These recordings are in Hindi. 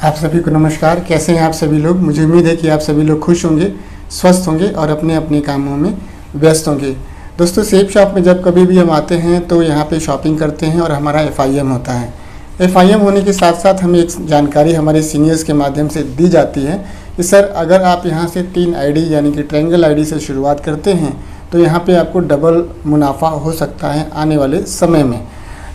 आप सभी को नमस्कार। कैसे हैं आप सभी लोग? मुझे उम्मीद है कि आप सभी लोग खुश होंगे, स्वस्थ होंगे और अपने अपने कामों में व्यस्त होंगे। दोस्तों, सेब शॉप में जब कभी भी हम आते हैं तो यहाँ पे शॉपिंग करते हैं और हमारा FIM होता है। FIM होने के साथ साथ हमें एक जानकारी हमारे सीनियर्स के माध्यम से दी जाती है कि सर, अगर आप यहाँ से 3 ID यानी कि ट्रायंगल ID से शुरुआत करते हैं तो यहाँ पे आपको डबल मुनाफा हो सकता है आने वाले समय में।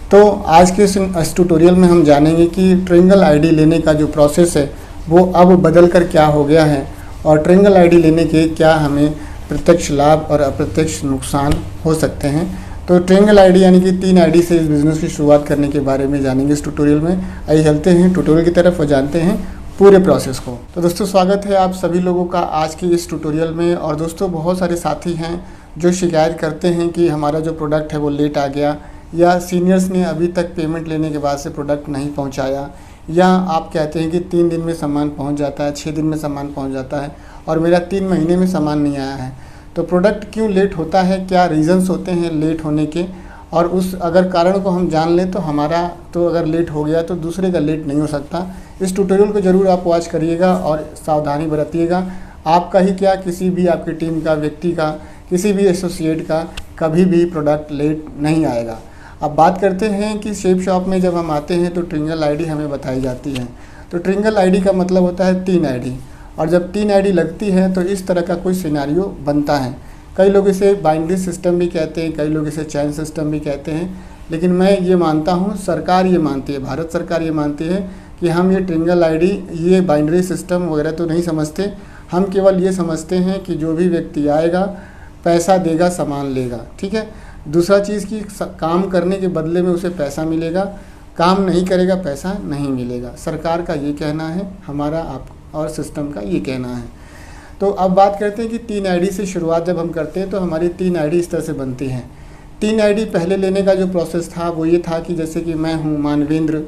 तो आज के इस ट्यूटोरियल में हम जानेंगे कि ट्रायंगल ID लेने का जो प्रोसेस है वो अब बदल कर क्या हो गया है और ट्रायंगल ID लेने के क्या हमें प्रत्यक्ष लाभ और अप्रत्यक्ष नुकसान हो सकते हैं। तो ट्रायंगल ID यानी कि 3 ID से इस बिज़नेस की शुरुआत करने के बारे में जानेंगे इस ट्यूटोरियल में। आइए चलते हैं ट्यूटोरियल की तरफ और जानते हैं पूरे प्रोसेस को। तो दोस्तों, स्वागत है आप सभी लोगों का आज के इस ट्यूटोरियल में। और दोस्तों, बहुत सारे साथी हैं जो शिकायत करते हैं कि हमारा जो प्रोडक्ट है वो लेट आ गया, या सीनियर्स ने अभी तक पेमेंट लेने के बाद से प्रोडक्ट नहीं पहुंचाया, या आप कहते हैं कि 3 दिन में सामान पहुंच जाता है, 6 दिन में सामान पहुंच जाता है और मेरा 3 महीने में सामान नहीं आया है। तो प्रोडक्ट क्यों लेट होता है, क्या रीज़न्स होते हैं लेट होने के, और उस अगर कारण को हम जान लें तो हमारा तो अगर लेट हो गया तो दूसरे का लेट नहीं हो सकता। इस ट्यूटोरियल को ज़रूर आप वॉच करिएगा और सावधानी बरतिएगा। आपका ही क्या, किसी भी आपकी टीम का, व्यक्ति का, किसी भी एसोसिएट का कभी भी प्रोडक्ट लेट नहीं आएगा। अब बात करते हैं कि सेब शॉप में जब हम आते हैं तो ट्रायंगल ID हमें बताई जाती है। तो ट्रायंगल ID का मतलब होता है 3 ID, और जब 3 ID लगती है तो इस तरह का कोई सिनेरियो बनता है। कई लोग इसे बाइनरी सिस्टम भी कहते हैं, कई लोग इसे चैन सिस्टम भी कहते हैं, लेकिन मैं ये मानता हूँ, सरकार ये मानती है, भारत सरकार ये मानती है कि हम ये ट्रायंगल ID, ये बाइनरी सिस्टम वगैरह तो नहीं समझते। हम केवल ये समझते हैं कि जो भी व्यक्ति आएगा, पैसा देगा, सामान लेगा, ठीक है। दूसरा चीज़ कि काम करने के बदले में उसे पैसा मिलेगा, काम नहीं करेगा पैसा नहीं मिलेगा। सरकार का ये कहना है, हमारा आप और सिस्टम का ये कहना है। तो अब बात करते हैं कि 3 ID से शुरुआत जब हम करते हैं तो हमारी 3 ID इस तरह से बनती हैं। 3 ID पहले लेने का जो प्रोसेस था वो ये था कि जैसे कि मैं हूँ मानवेंद्र,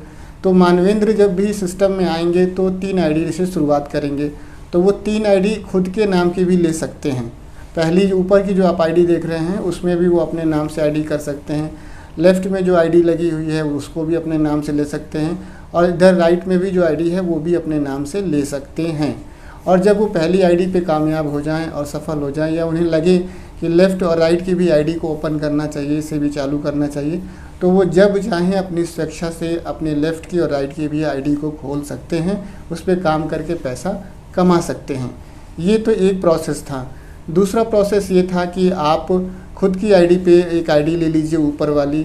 तो मानवेंद्र जब भी सिस्टम में आएंगे तो 3 ID से शुरुआत करेंगे। तो वो 3 ID खुद के नाम की भी ले सकते हैं। पहली जो ऊपर की जो आप ID देख रहे हैं उसमें भी वो अपने नाम से ID कर सकते हैं। लेफ़्ट में जो ID लगी हुई है उसको भी अपने नाम से ले सकते हैं, और इधर राइट में भी जो ID है वो भी अपने नाम से ले सकते हैं। और जब वो पहली ID पे कामयाब हो जाएं और सफल हो जाएं, या उन्हें लगे कि लेफ़्ट और राइट की भी ID को ओपन करना चाहिए, इसे भी चालू करना चाहिए, तो वो जब चाहें अपनी स्वेच्छा से अपने लेफ़्ट की और राइट की भी ID को खोल सकते हैं, उस पर काम करके पैसा कमा सकते हैं। ये तो एक प्रोसेस था। दूसरा प्रोसेस ये था कि आप खुद की ID पे एक ID ले लीजिए ऊपर वाली,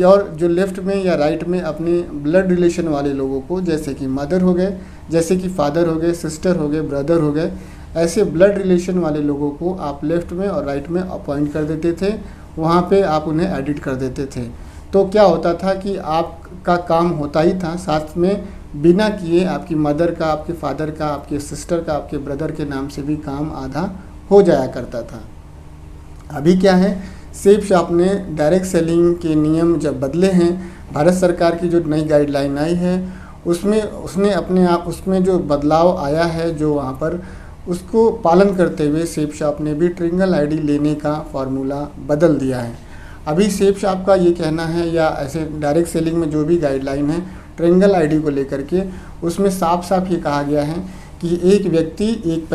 और जो लेफ़्ट में या राइट में अपने ब्लड रिलेशन वाले लोगों को, जैसे कि मदर हो गए, जैसे कि फादर हो गए, सिस्टर हो गए, ब्रदर हो गए, ऐसे ब्लड रिलेशन वाले लोगों को आप लेफ़्ट में और राइट में अपॉइंट कर देते थे। वहाँ पे आप उन्हें एडिट कर देते थे। तो क्या होता था कि आपका काम होता ही था, साथ में बिना किए आपकी मदर का, आपके फादर का, आपके सिस्टर का, आपके ब्रदर के नाम से भी काम आधा हो जाया करता था। अभी क्या है, सेब शॉप ने डायरेक्ट सेलिंग के नियम जब बदले हैं, भारत सरकार की जो नई गाइडलाइन आई है उसमें जो बदलाव आया है, जो वहाँ पर उसको पालन करते हुए सेब शॉप ने भी ट्रायंगल ID लेने का फार्मूला बदल दिया है। अभी सेब शॉप का ये कहना है, या ऐसे डायरेक्ट सेलिंग में जो भी गाइडलाइन है ट्रायंगल ID को लेकर के, उसमें साफ साफ ये कहा गया है कि एक व्यक्ति एक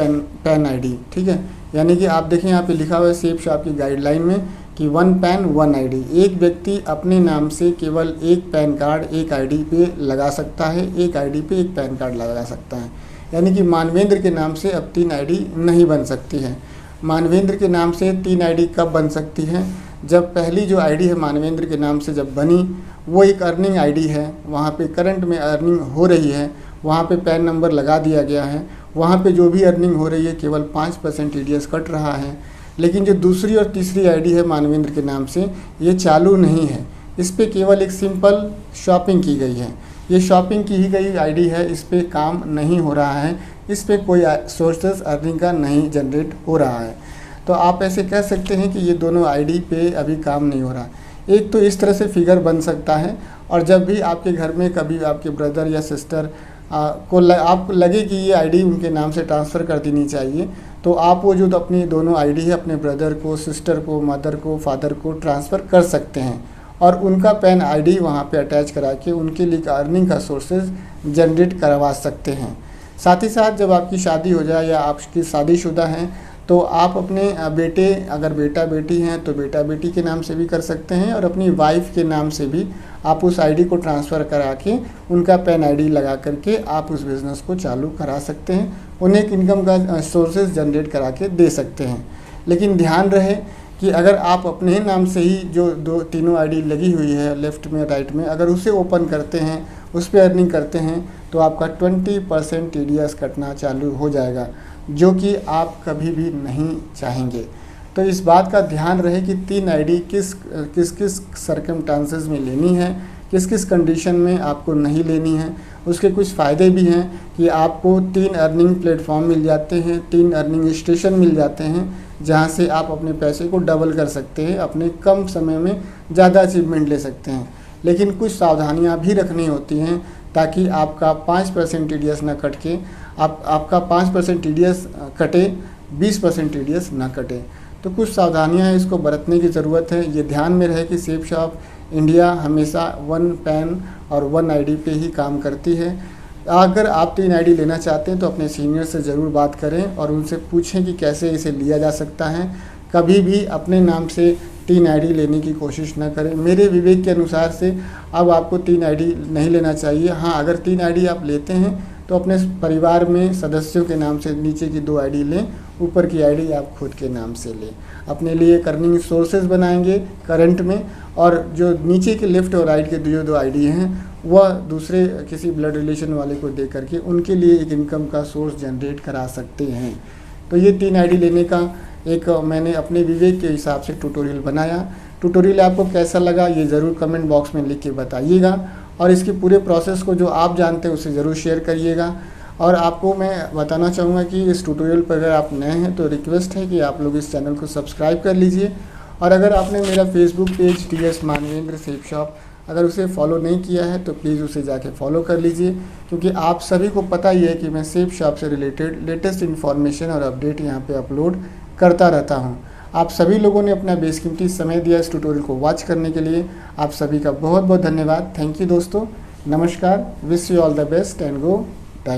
पैन ID, ठीक है। यानी कि आप देखें यहाँ पे लिखा हुआ है सेब शॉप की गाइडलाइन में कि 1 पैन 1 ID, एक व्यक्ति अपने नाम से केवल एक पैन कार्ड एक ID पे लगा सकता है, एक ID पे एक पैन कार्ड लगा सकता है। यानी कि मानवेंद्र के नाम से अब 3 ID नहीं बन सकती है। मानवेंद्र के नाम से 3 ID कब बन सकती है? जब पहली जो ID है मानवेंद्र के नाम से जब बनी, वो एक अर्निंग ID है, वहाँ पे करंट में अर्निंग हो रही है, वहाँ पे पैन नंबर लगा दिया गया है, वहाँ पे जो भी अर्निंग हो रही है केवल 5% TDS कट रहा है। लेकिन जो दूसरी और तीसरी ID है मानवेंद्र के नाम से, ये चालू नहीं है। इस पे केवल एक सिंपल शॉपिंग की गई है, ये शॉपिंग की ही गई ID है, इस पे काम नहीं हो रहा है, इस पे कोई सोर्सेस अर्निंग का नहीं जनरेट हो रहा है। तो आप ऐसे कह सकते हैं कि ये दोनों ID पे अभी काम नहीं हो रहा। एक तो इस तरह से फिगर बन सकता है, और जब भी आपके घर में कभी आपके ब्रदर या सिस्टर आपको लगे कि ये ID उनके नाम से ट्रांसफ़र कर देनी चाहिए, तो आप वो जो अपनी दोनों ID है अपने ब्रदर को, सिस्टर को, मदर को, फादर को ट्रांसफ़र कर सकते हैं। और उनका पैन आईडी वहाँ पे अटैच करा के उनके लिए अर्निंग का सोर्सेज जनरेट करवा सकते हैं। साथ ही साथ जब आपकी शादी हो जाए या आपकी शादीशुदा हैं तो आप अपने बेटे, अगर बेटा बेटी हैं तो बेटा बेटी के नाम से भी कर सकते हैं, और अपनी वाइफ के नाम से भी आप उस आईडी को ट्रांसफ़र करा के उनका पैन आईडी लगा करके आप उस बिज़नेस को चालू करा सकते हैं, उन्हें एक इनकम का सोर्सेज जनरेट करा के दे सकते हैं। लेकिन ध्यान रहे कि अगर आप अपने नाम से ही जो तीनों आईडी लगी हुई है लेफ़्ट में राइट में, अगर उसे ओपन करते हैं, उस पर अर्निंग करते हैं, तो आपका 20% TDS कटना चालू हो जाएगा, जो कि आप कभी भी नहीं चाहेंगे। तो इस बात का ध्यान रहे कि 3 आईडी किस किस सर्कमस्टांसेस में लेनी है, किस किस कंडीशन में आपको नहीं लेनी है। उसके कुछ फ़ायदे भी हैं कि आपको 3 अर्निंग प्लेटफॉर्म मिल जाते हैं, 3 अर्निंग स्टेशन मिल जाते हैं, जहां से आप अपने पैसे को डबल कर सकते हैं, अपने कम समय में ज़्यादा अचीवमेंट ले सकते हैं। लेकिन कुछ सावधानियां भी रखनी होती हैं ताकि आपका 5% TDS ना कट के आपका 5% TDS कटे, 20% TDS ना कटे। तो कुछ सावधानियां हैं, इसको बरतने की ज़रूरत है। ये ध्यान में रहे कि सेफ शॉप इंडिया हमेशा 1 पैन और 1 आईडी पे ही काम करती है। अगर आप 3 आईडी लेना चाहते हैं तो अपने सीनियर से ज़रूर बात करें और उनसे पूछें कि कैसे इसे लिया जा सकता है। कभी भी अपने नाम से 3 आईडी लेने की कोशिश न करें। मेरे विवेक के अनुसार से अब आपको 3 आईडी नहीं लेना चाहिए। हाँ, अगर 3 आईडी आप लेते हैं तो अपने परिवार में सदस्यों के नाम से नीचे की 2 आईडी लें, ऊपर की आईडी आप खुद के नाम से लें। अपने लिए अर्निंग सोर्सेज बनाएंगे करंट में, और जो नीचे के लेफ़्ट और राइट के जो 2 आईडी हैं वह दूसरे किसी ब्लड रिलेशन वाले को दे करके उनके लिए एक इनकम का सोर्स जनरेट करा सकते हैं। तो ये 3 आईडी लेने का एक मैंने अपने विवेक के हिसाब से ट्यूटोरियल बनाया। ट्यूटोरियल आपको कैसा लगा ये ज़रूर कमेंट बॉक्स में लिख के बताइएगा, और इसके पूरे प्रोसेस को जो आप जानते हैं उसे ज़रूर शेयर करिएगा। और आपको मैं बताना चाहूँगा कि इस ट्यूटोरियल पर अगर आप नए हैं तो रिक्वेस्ट है कि आप लोग इस चैनल को सब्सक्राइब कर लीजिए, और अगर आपने मेरा Facebook page TS Manvendra safe shop अगर उसे फॉलो नहीं किया है तो प्लीज़ उसे जाके फॉलो कर लीजिए, क्योंकि आप सभी को पता ही है कि मैं सेफ शॉप से रिलेटेड लेटेस्ट इन्फॉर्मेशन और अपडेट यहाँ पे अपलोड करता रहता हूँ। आप सभी लोगों ने अपना बेशकीमती समय दिया इस ट्यूटोरियल को वॉच करने के लिए। आप सभी का बहुत बहुत धन्यवाद। थैंक यू दोस्तों, नमस्कार, wish you all the best and go